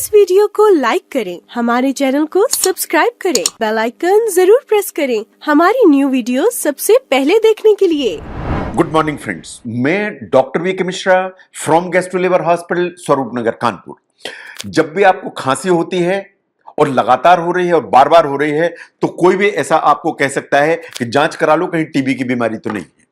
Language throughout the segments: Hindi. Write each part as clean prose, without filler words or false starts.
इस वीडियो को लाइक करें, हमारे चैनल को सब्सक्राइब करें, बेल आइकन जरूर प्रेस करें हमारी न्यू वीडियो सबसे पहले देखने के लिए। गुड मॉर्निंग फ्रेंड्स, मैं doctor VK Mishra from gastro liver hospital Swaroop Nagar Kanpur. जब भी आपको खांसी होती है और लगातार हो रही है और बार बार हो रही है तो कोई भी ऐसा आपको कह सकता है कि जांच करा लो, कहीं टीबी की बीमारी तो नहीं है।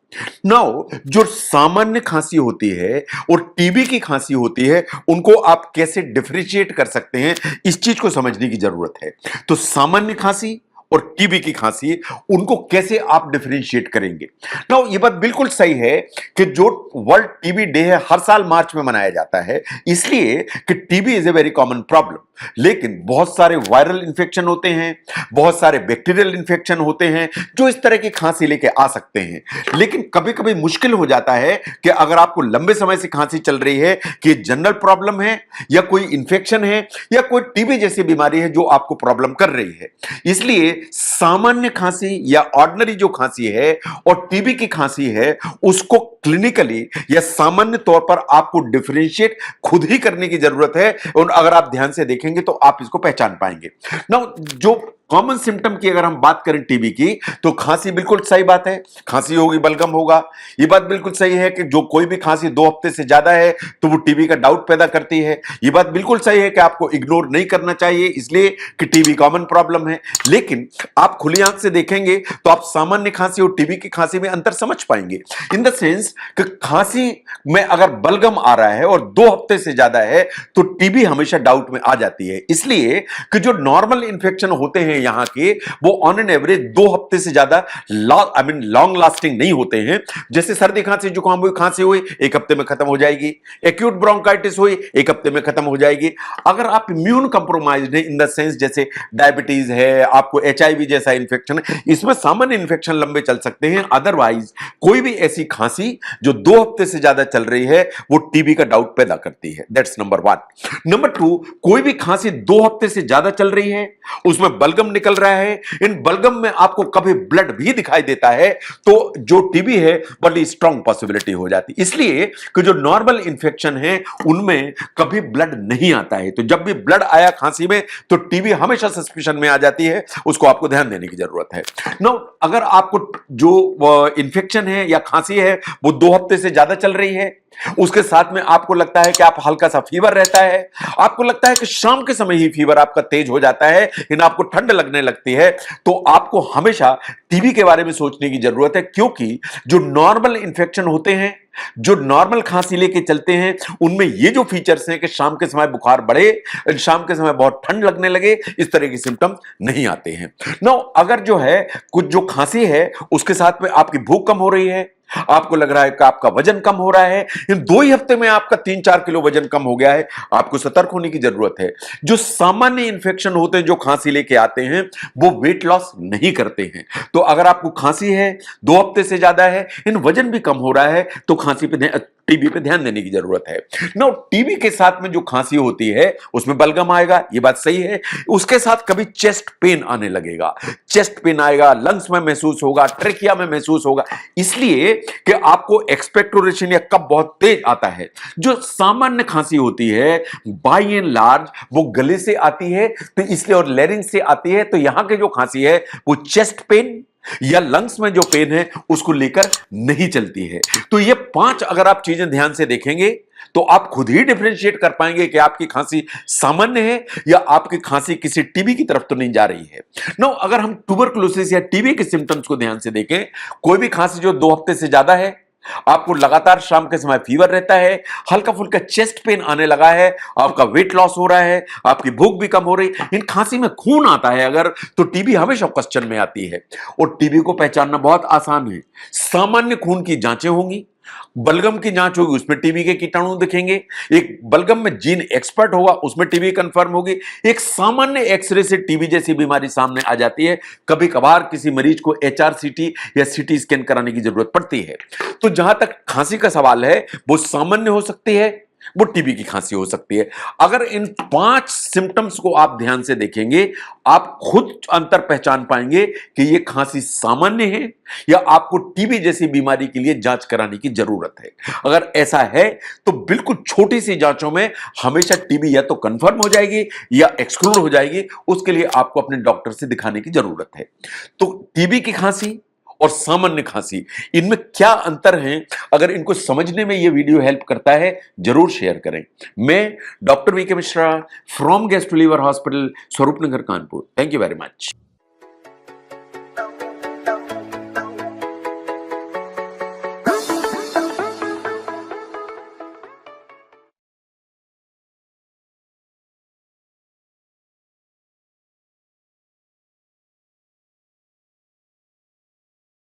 नाउ जो सामान्य खांसी होती है और टीबी की खांसी होती है उनको आप कैसे डिफरेंशिएट कर सकते हैं, इस चीज को समझने की जरूरत है। तो सामान्य खांसी और टीबी की खांसी, उनको कैसे आप डिफरेंशिएट करेंगे। नाउ ये बात बिल्कुल सही है कि जो वर्ल्ड टीबी डे है हर साल मार्च में मनाया जाता है, इसलिए कि TB is a very common problem. लेकिन बहुत सारे वायरल इंफेक्शन होते हैं, बहुत सारे बैक्टीरियल इंफेक्शन होते हैं जो इस तरह की खांसी लेके आ सकते हैं। लेकिन कभी कभी मुश्किल हो जाता है कि अगर आपको लंबे समय से खांसी चल रही है कि जनरल प्रॉब्लम है या कोई इंफेक्शन है या कोई टीबी जैसी बीमारी है जो आपको प्रॉब्लम कर रही है। इसलिए सामान्य खांसी या ऑर्डिनरी जो खांसी है और टीबी की खांसी है उसको क्लिनिकली या सामान्य तौर पर आपको डिफरेंशिएट खुद ही करने की जरूरत है। और अगर आप ध्यान से देखेंगे तो आप इसको पहचान पाएंगे। नाउ जो कॉमन सिम्टम की अगर हम बात करें टीबी की, तो खांसी बिल्कुल सही बात है, खांसी होगी, बलगम होगा। ये बात बिल्कुल सही है कि जो कोई भी खांसी 2 हफ्ते से ज्यादा है तो वो टीबी का डाउट पैदा करती है। ये बात बिल्कुल सही है कि आपको इग्नोर नहीं करना चाहिए, इसलिए कि टीबी कॉमन प्रॉब्लम है। लेकिन आप खुली आंख से देखेंगे तो आप सामान्य खांसी और टीबी की खांसी में अंतर समझ पाएंगे। इन द सेंस कि खांसी में अगर बलगम आ रहा है और 2 हफ्ते से ज्यादा है तो टीबी हमेशा डाउट में आ जाती है, इसलिए कि जो नॉर्मल इंफेक्शन होते हैं यहां के, वो ऑन एन एवरेज 2 हफ्ते से ज्यादा लॉन्ग लास्टिंग नहीं होते हैं। जैसे सर्दी खांसी जुकाम हुई, खांसी हुई, 1 हफ्ते में खत्म हो जाएगी। एक्यूट ब्रोंकाइटिस हुई, 1 हफ्ते में खत्म हो जाएगी। अगर आप इम्यून कंप्रोमाइज्ड है इन द सेंस जैसे डायबिटीज है, आपको एचआईवी जैसा इंफेक्शन है, इसमें सामान्य इंफेक्शन लंबे चल सकते हैं। अदरवाइज कोई भी ऐसी खांसी जो 2 हफ्ते से ज्यादा चल रही है वो टीबी का डाउट पैदा करती है। That's number 1। नंबर 2, कोई भी खांसी 2 हफ्ते से ज्यादा चल रही है, उसमें बलगम निकल रहा है, इन बलगम में आपको कभी ब्लड भी दिखाई देता है, तो जो टीबी है बड़ी स्ट्रॉन्ग पॉसिबिलिटी हो जाती है। इसलिए कि जो नॉर्मल इंफेक्शन है उनमें कभी ब्लड नहीं आता है, तो जब भी ब्लड आया खांसी में तो टीबी हमेशा सस्पिशन में आ जाती है, उसको आपको ध्यान देने की जरूरत है। नो, अगर आपको जो इंफेक्शन है या खांसी है वो 2 हफ्ते से ज्यादा चल रही है, उसके साथ में आपको लगता है कि आप हल्का सा फीवर रहता है, आपको लगता है कि शाम के समय ही फीवर आपका तेज हो जाता है, इन आपको ठंड लगने लगती है, तो आपको हमेशा टीबी के बारे में सोचने की जरूरत है। क्योंकि जो नॉर्मल इंफेक्शन होते हैं, जो नॉर्मल खांसी लेके चलते हैं, उनमें ये जो फीचर्स हैं कि शाम के समय बुखार बढ़े, शाम के समय बहुत ठंड लगने लगे, इस तरह के सिम्टम नहीं आते हैं। नो, अगर जो है कुछ जो खांसी है उसके साथ में आपकी भूख कम हो रही है, आपको लग रहा है कि आपका वजन कम हो रहा है, इन 2 ही हफ्ते में आपका 3-4 किलो वजन कम हो गया है, आपको सतर्क होने की जरूरत है। जो सामान्य इंफेक्शन होते हैं जो खांसी लेके आते हैं वो वेट लॉस नहीं करते हैं। तो अगर आपको खांसी है, 2 हफ्ते से ज्यादा है, इन वजन भी कम हो रहा है, तो खांसी पे टीबी पे ध्यान देने की जरूरत है। नो, टीबी के साथ में जो खांसी होती है उसमें बलगम आएगा, ये बात सही है। उसके साथ कभी चेस्ट पेन आने लगेगा, चेस्ट पेन आएगा, लंग्स में महसूस होगा, ट्रेकिया में महसूस होगा, इसलिए कि आपको एक्सपेक्टोरेशन या कफ बहुत तेज आता है। जो सामान्य खांसी होती है बाय एंड लार्ज वो गले से आती है, तो इसलिए, और लैरिंक्स से आती है, तो यहां की जो खांसी है वो चेस्ट पेन या लंग्स में जो पेन है उसको लेकर नहीं चलती है। तो ये 5 अगर आप चीजें ध्यान से देखेंगे तो आप खुद ही डिफरेंशिएट कर पाएंगे कि आपकी खांसी सामान्य है या आपकी खांसी किसी टीबी की तरफ तो नहीं जा रही है। नो, अगर हम ट्यूबरकुलोसिस या टीबी के सिम्टम्स को ध्यान से देखें, कोई भी खांसी जो 2 हफ्ते से ज्यादा है, आपको लगातार शाम के समय फीवर रहता है, हल्का फुल्का चेस्ट पेन आने लगा है, आपका वेट लॉस हो रहा है, आपकी भूख भी कम हो रही, इन खांसी में खून आता है अगर, तो टीबी हमेशा क्वेश्चन में आती है। और टीबी को पहचानना बहुत आसान है। सामान्य खून की जांचें होंगी, बलगम की जांच होगी, उसमें टीबी के कीटाणु दिखेंगे, एक बलगम में जीन एक्सपर्ट होगा, उसमें टीबी कंफर्म होगी, एक सामान्य एक्सरे से टीबी जैसी बीमारी सामने आ जाती है। कभी कभार किसी मरीज को एचआरसीटी या सीटी स्कैन कराने की जरूरत पड़ती है। तो जहां तक खांसी का सवाल है वो सामान्य हो सकती है वो टीबी की खांसी हो सकती है। अगर इन 5 सिम्टम्स को आप ध्यान से देखेंगे, आप खुद अंतर पहचान पाएंगे कि ये खांसी सामान्य है या आपको टीबी जैसी बीमारी के लिए जांच कराने की जरूरत है। अगर ऐसा है तो बिल्कुल छोटी सी जांचों में हमेशा टीबी या तो कंफर्म हो जाएगी या एक्सक्लूड हो जाएगी। उसके लिए आपको अपने डॉक्टर से दिखाने की जरूरत है। तो टीबी की खांसी और सामान्य खांसी, इनमें क्या अंतर है? अगर इनको समझने में ये वीडियो हेल्प करता है, जरूर शेयर करें। मैं doctor VK Mishra from gastro liver hospital, Swaroop Nagar, Kanpur. Thank you very much.